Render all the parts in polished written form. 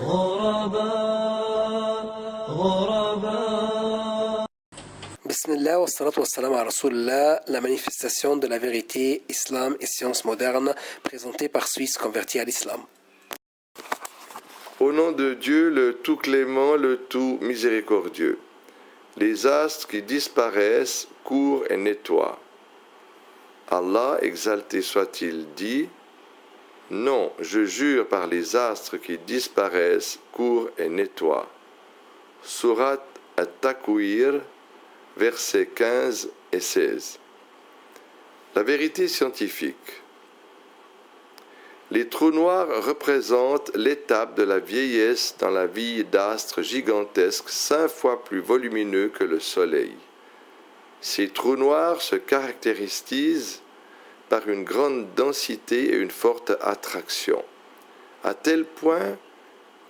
غرباء غرباء. Bismillah wa salatu wa salam à Rasulullah, la manifestation de la vérité, islam et sciences modernes, présentée par Suisse converti à l'islam. Au nom de Dieu, le tout clément, le tout miséricordieux. Les astres qui disparaissent courent et nettoient. Allah, exalté soit-il, dit: non, je jure par les astres qui disparaissent, courent et nettoient. Surat At-Takwir, versets 15 et 16. La vérité scientifique. Les trous noirs représentent l'étape de la vieillesse dans la vie d'astres gigantesques 5 fois plus volumineux que le Soleil. Ces trous noirs se caractérisent par une grande densité et une forte attraction, à tel point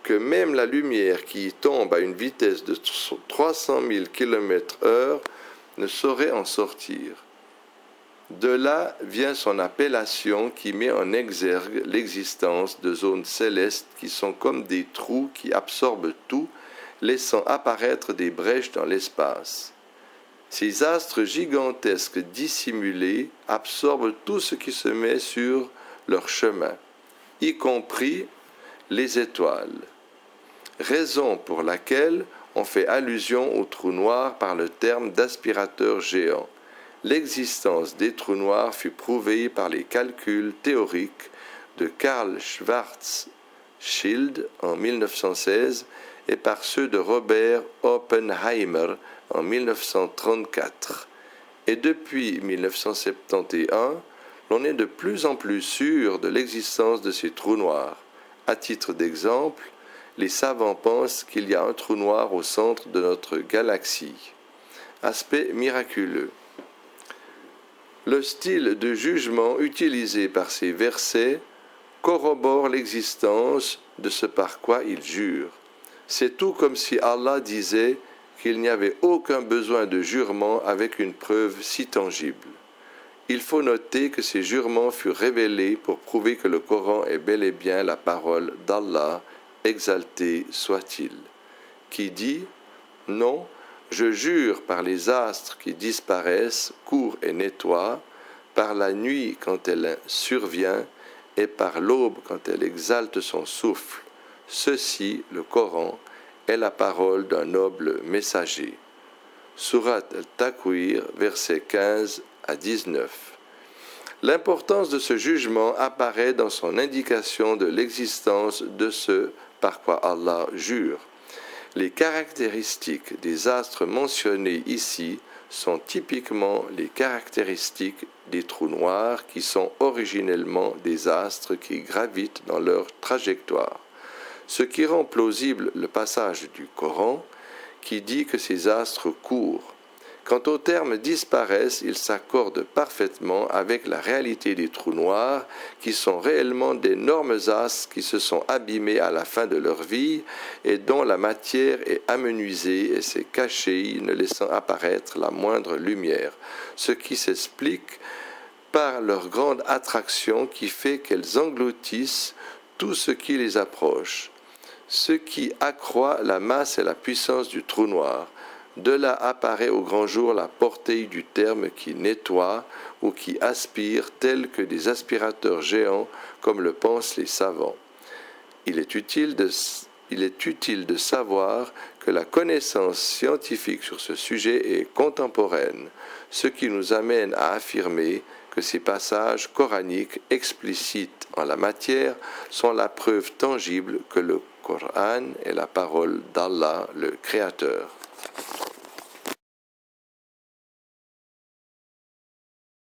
que même la lumière qui tombe à une vitesse de 300 000 km/h ne saurait en sortir. De là vient son appellation qui met en exergue l'existence de zones célestes qui sont comme des trous qui absorbent tout, laissant apparaître des brèches dans l'espace. Ces astres gigantesques dissimulés absorbent tout ce qui se met sur leur chemin, y compris les étoiles. Raison pour laquelle on fait allusion aux trous noirs par le terme d'aspirateur géant. L'existence des trous noirs fut prouvée par les calculs théoriques de Karl Schwarzschild en 1916 et par ceux de Robert Oppenheimer en 1934. Et depuis 1971, l'on est de plus en plus sûr de l'existence de ces trous noirs. À titre d'exemple, les savants pensent qu'il y a un trou noir au centre de notre galaxie. Aspect miraculeux. Le style de jugement utilisé par ces versets corrobore l'existence de ce par quoi ils jurent. C'est tout comme si Allah disait qu'il n'y avait aucun besoin de jurement avec une preuve si tangible. Il faut noter que ces jurements furent révélés pour prouver que le Coran est bel et bien la parole d'Allah, exalté soit-il, qui dit: non, je jure par les astres qui disparaissent, courent et nettoient, par la nuit quand elle survient et par l'aube quand elle exalte son souffle. Ceci, le Coran, est la parole d'un noble messager. Surat Al-Takwir, versets 15 à 19. L'importance de ce jugement apparaît dans son indication de l'existence de ce par quoi Allah jure. Les caractéristiques des astres mentionnés ici sont typiquement les caractéristiques des trous noirs qui sont originellement des astres qui gravitent dans leur trajectoire, ce qui rend plausible le passage du Coran qui dit que ces astres courent. Quant au terme disparaissent, il s'accorde parfaitement avec la réalité des trous noirs, qui sont réellement d'énormes astres qui se sont abîmés à la fin de leur vie et dont la matière est amenuisée et s'est cachée, ne laissant apparaître la moindre lumière, ce qui s'explique par leur grande attraction qui fait qu'elles engloutissent tout ce qui les approche, ce qui accroît la masse et la puissance du trou noir. De là apparaît au grand jour la portée du terme qui nettoie ou qui aspire, tel que des aspirateurs géants, comme le pensent les savants. Il est utile de savoir que la connaissance scientifique sur ce sujet est contemporaine, ce qui nous amène à affirmer que ces passages coraniques explicites en la matière sont la preuve tangible que le Coran est la parole d'Allah, le Créateur.